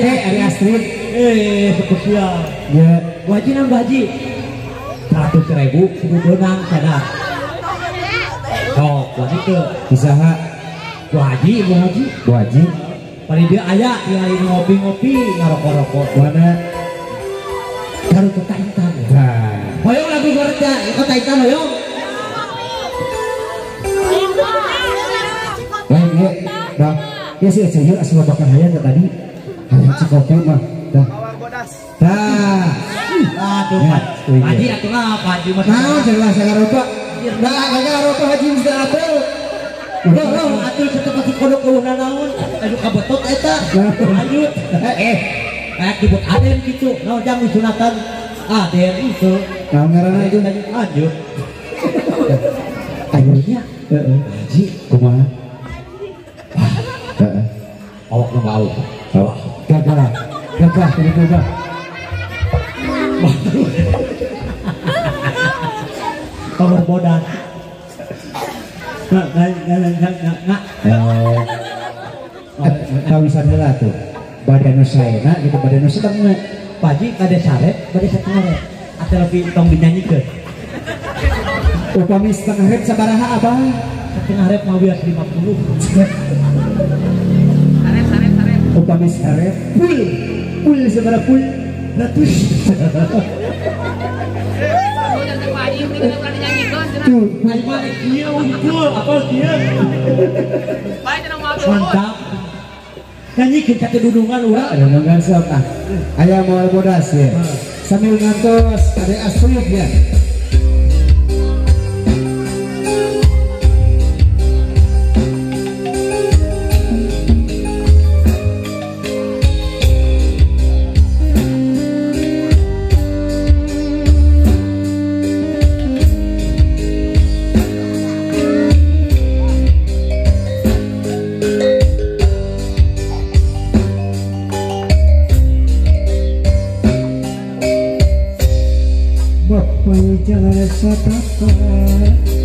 Ari Astrid. Spesial. Ya, Wajib nang baji. 100.000 kudu donang sadar. Sok, wajib ke usaha wajib. Bu Haji. Paling dia aya tinggalin ngopi-ngopi ngarokok-rokok. Mana? Baru ke Taitan. Nah, Hoyong lagu gorja, ke Taitan hoyong. ya, dah. Ya sih aja yuk asal bakal hayang tadi. Hayang cikopi mah. Dah. Dah. Aduh, Ya, Haji atuh lah, Haji mah. Nah, jelas saya rokok. Nah, kagak rokok Haji bisa apel. Atuh setelah kodok ulungan naon, aduh kabetot eta. Lanjut. Kayak dibut Aden gitu. Naon jang disunatan Aden itu. Nah, ngaranna itu Lanjut. akhirnya Haji kumaha? Heeh. Awak nu bau. Gagah. Gagah ini gagah. Kamar bodas. Nggak. Kawisan heula tuh. Badan saena gitu badan sedang Paji kada saret, kada setengah ret. Atau lebih tong dinyanyikan. upami setengah rep sabaraha abah? Setengah ret mau biar 50. Upami sarep full sabaraha full 100. Tuh, Ayo balik dia unggul, apa dia? Mantap. Nyanyikan satu dudungan urang. ada nonggan sok ah. Aya moal bodas ya. Sambil ngantos ada Astrid ya. Jangan satapa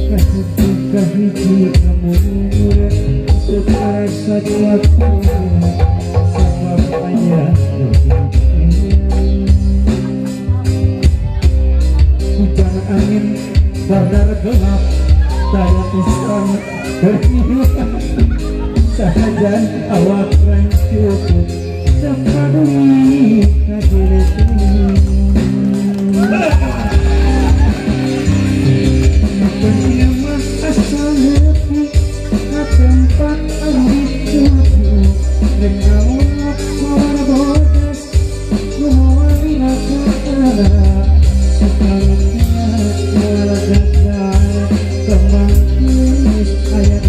kasih kahiji kamu sekarasa suatu sebab ayah hujan angin badar gelap saya pisang berhilang sahaja awak rancup sepadui kadiri tempat ambil dengan mawar bodas mawar nakala sekalipnya keluarga kembali ayat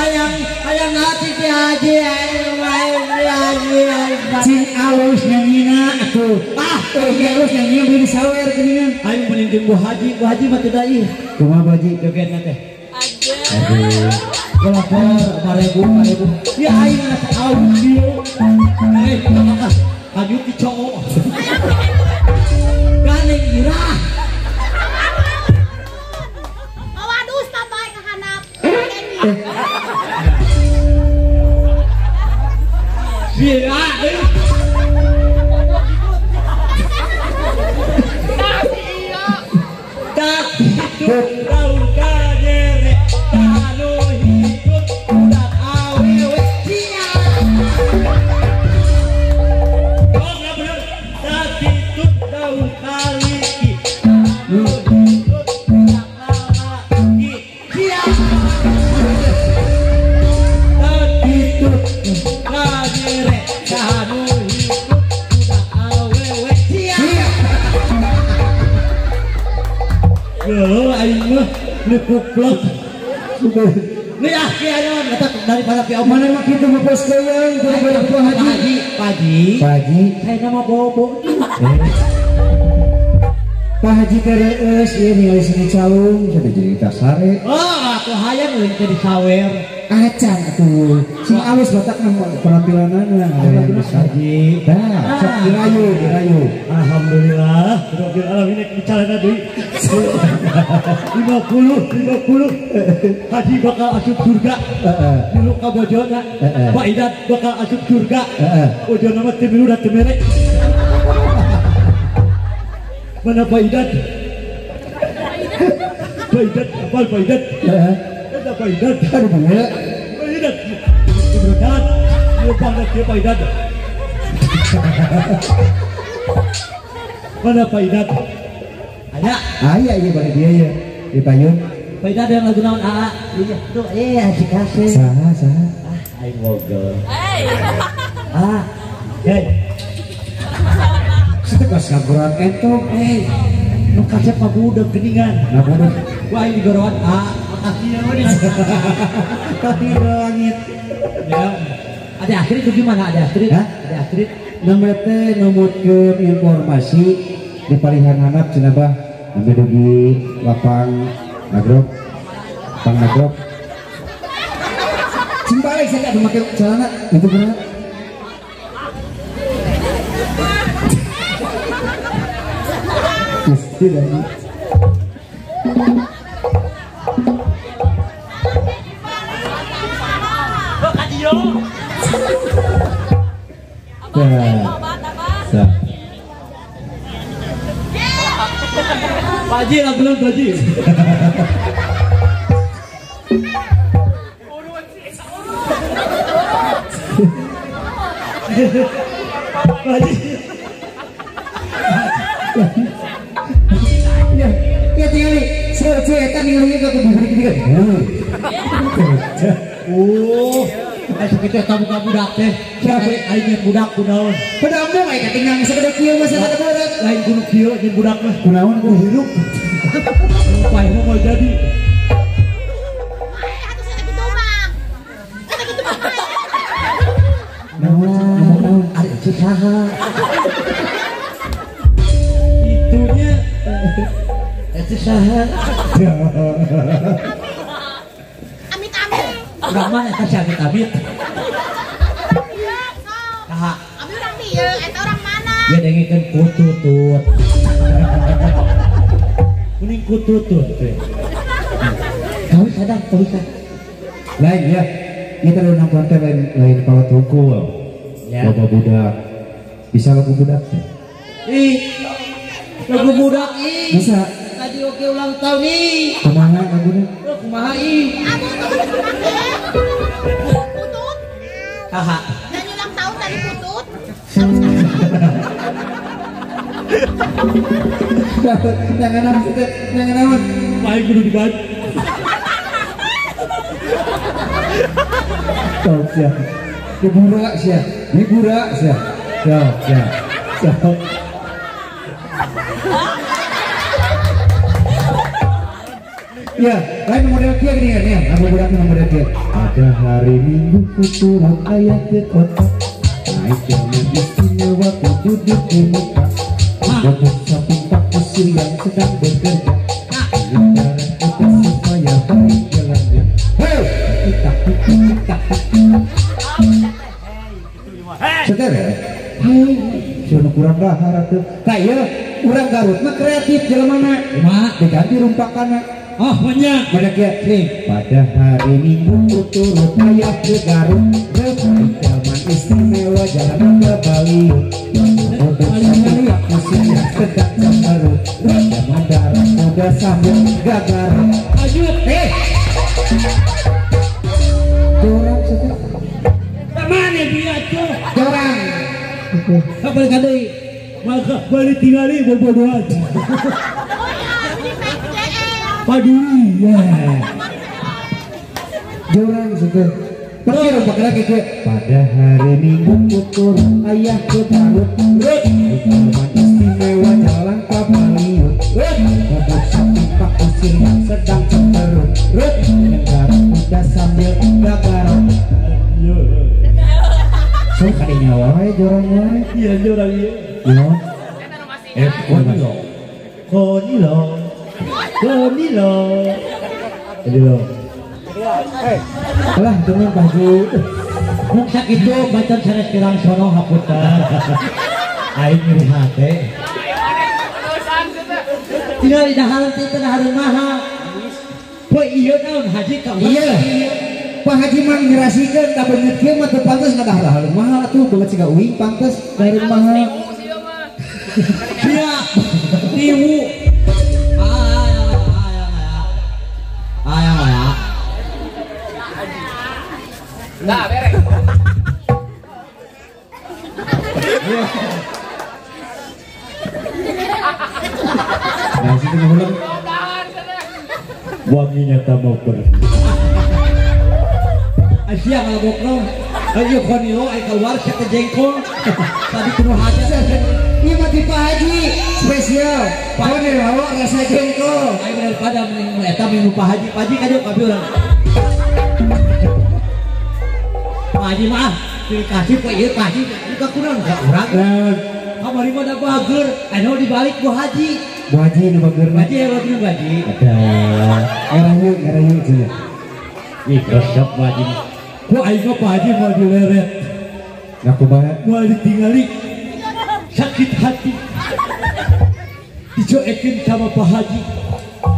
hayang hati si Haji cing alus nyanyina atuh alus nyanyi beli sawer geuningan ayo meningting Bu Haji mah teu da ieu kumaha baji jogetna teh aduh golakor 5.000 ya aing rasa audio aju ti cowok ganing irah awadus tapai ke handap Vira, tak hidup daun kadere, kalau hidup udah awewe cia. Oh nggak bener, tak hidup daun kaliki, kalau hidup udah kaliki cia. Tak hidup kadere, kalau hidup udah awewe cia. Yo, aing mah lekuplok. Nih ah kianon kata daripada pi mana mah kitu mah pos keueung daripada Pak Haji Haji saya nama bobo Pak Haji teh reus ieu nilai seni calung jadi cerita sare aku hayang leuwih teh disawer acan atuh sing alus batak mah penampilanana Haji sok dirayu alhamdulillah rabbil alamin bicarana deui 50 Haji bakal asup surga dulu ka bojona Pak Idat bakal asup surga bojona mah teu milu da teu mere mana Pak Idat apal Pak Idat ada Pak Idat aduh bener Pak Idat beneran lupa ada dia Pak Idat mana Pak Idat ada aya ieu bari dia ya di payun Pak Idat yang lagu naon AA iya tuh asik asik saha aing mogol hey setegas kaguran entong nu kasep mah budak geningan nah bodoh wah ini digorowan makasih ya udah tapi langit ya ada Astrid itu gimana ada Astrid ada Astrid nama teh numutkeun informasi di palihan handap cenah bah namanya dugi lapang nagrok sing balik saya ada make celana itu benar tidak Pak Haji lah belum Pak Haji Pak Haji ya tinggal nih saya kan nilainya ke kubur kita oh esok itu kamu budak teh siapa aing budak kunaon padahal mah kayak ketinggalan sekedar kieu mah sakada budak lain kudu kieu jeung budak mah kunaon ku hirup supaya mau jadi atuh saya gitu bang saya gitu bang naon ari saha itunya itu saha amit urang mah eta si amit kaha abi urang dieu eta orang mana dia dengikeun kututut kuning kututut teh kau sadar lain ya kita udah nampak teh lain kalau tukul ya bapak budak bisa lagu budak teh ih lagu budak ih bisa tadi oke ulang tahun nih kumaha lagunya kumaha ih putut haha dan ulang tahun dari putut jangan amat main kudu diganti Sok siap. Dibura siap. Siap. Ya, lain model kia gini kan ya. Aku budak model kia. Pada hari Minggu ku turun ayah ke kota. Naik jalan istimewa ku duduk di muka. Duduk samping pak kusir yang sedang bekerja. Jalan kita supaya baik jalannya. Hei, kita. Seter ya? Hei, sudah kurang bahar tuh. Kayak urang Garut mah kreatif jelemana. Mak diganti rumpakanna. Oh banyak. Banyak ya. Nih. Pada hari Minggu ku turut ayah ke Garut. Zaman istimewa jalan ke Bali. Untuk sambil musim yang sedang semeru. Zaman darah muda sambil gagar. Lanjut. Jorang seter. Mana dia tuh? Jorang. Kapan kali? Maka balik tinggali berbodoh aja. Paduli ya. Jorang seter. Pergi rumah lagi ke. Pada hari Minggu ku turun ayah ke Garut. Zaman istimewa jalan ke Bali. Untuk sapi pak kusir yang sedang semeru. Negara muda sambil gagar. So kadinya wae jorang wae. Iya jorang iya. Yo. Konilo. Alah dengan baju. Nuk sakitu bacan sanes kirang sono haputan. Aing nyeri hate. Tinggal di daharan teh daharan mahal. Poe ieu naon haji ka Iya. Pak Haji mah ngerasikeun da bener kieu mah teu pantes ngadahar mahal atuh beungeut siga uing pantes dahareun mahal. Iya. Tiwu. Ayang. Nah, beres. Nah, situ ngulang. Wanginya tak mau pergi. Asia ngalabok lo. Ayo konilo ay keluar kata jengkol. Tadi penuh haja. Iya mah di Pak Haji spesial. Pak Haji bawa rasa jengkol. Ayo daripada mending eta minum Pak Haji. Pak Haji kadeu kabeh urang. Pak Haji mah dikasih Pak ieu Pak Haji buka kunaon ka urang. Kamari mah da bager. Anu dibalik Bu Haji. Bu Haji nu bager mah. Haji ero dina Haji. Ada erayu cenah. Ih, resep Pak Haji. Ku aing mah Pak Haji mau dileret. Ngaku banget. Mau ditinggali sakit hati. Dicoekeun sama Pak Haji.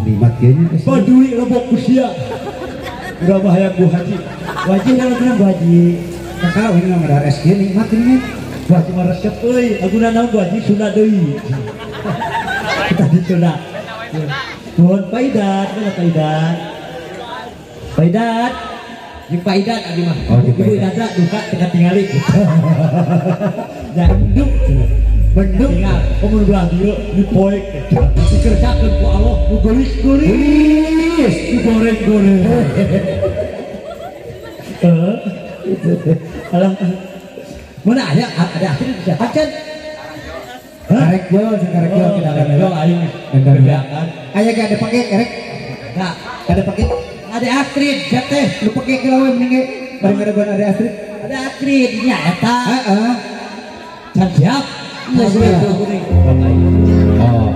Limat kayaknya. Paduli lebok usia. Udah bahaya Bu Haji. Wajib kalau kena Bu Haji. Kakak ini mah ada SG nikmat ini. Bu Haji mah resep euy. Aguna naon Bu Haji sunat deui. Kita disunat. Nuhun Paidat, mana Paidat? Paidat. Jeung Paidat abi mah. Oh, jeung Ibu Paidat. dada duka teka tingali. Ya enduk. Benduk tinggal. Komun belah dieu dipoek. Dikerjakeun ku Allah nu geulis-geulis. Digoreng-goreng. Alang. Mana ada akhirnya bisa pacan. Karek jual kita Jual aing. kerjaan. Aya ge ada pakai karek. Nah, Ada pakai. ada Astrid, jateh. Lu pakai ke lawan mending bareng ada Astrid. Ada Astrid, nya eta. Heeh. Can siap. Iya, siap. Oh.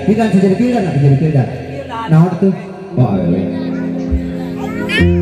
Pildan jadi pildan apa jadi pildan? Nah, tuh. Oh, awe. Thank you.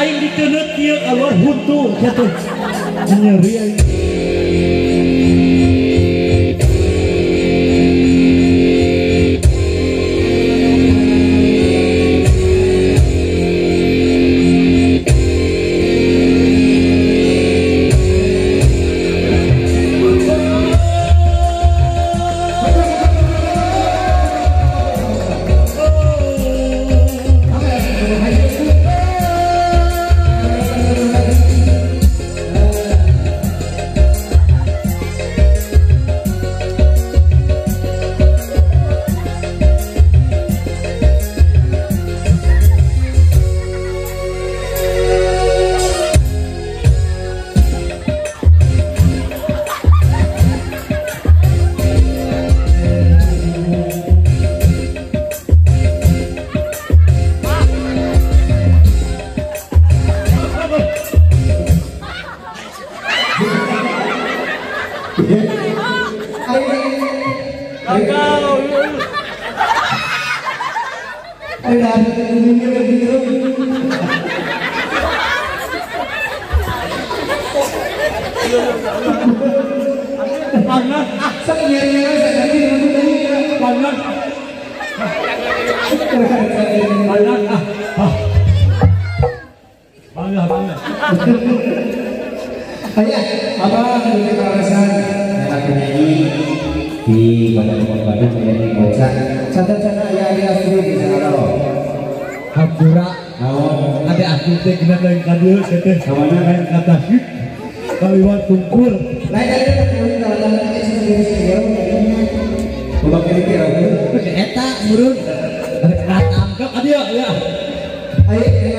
aing diteunut kieu alur huntu kitu. Nyeri aing. Kaliwat tungkul. Lain dari eta murun. Ada tangkap dia ya. Ayo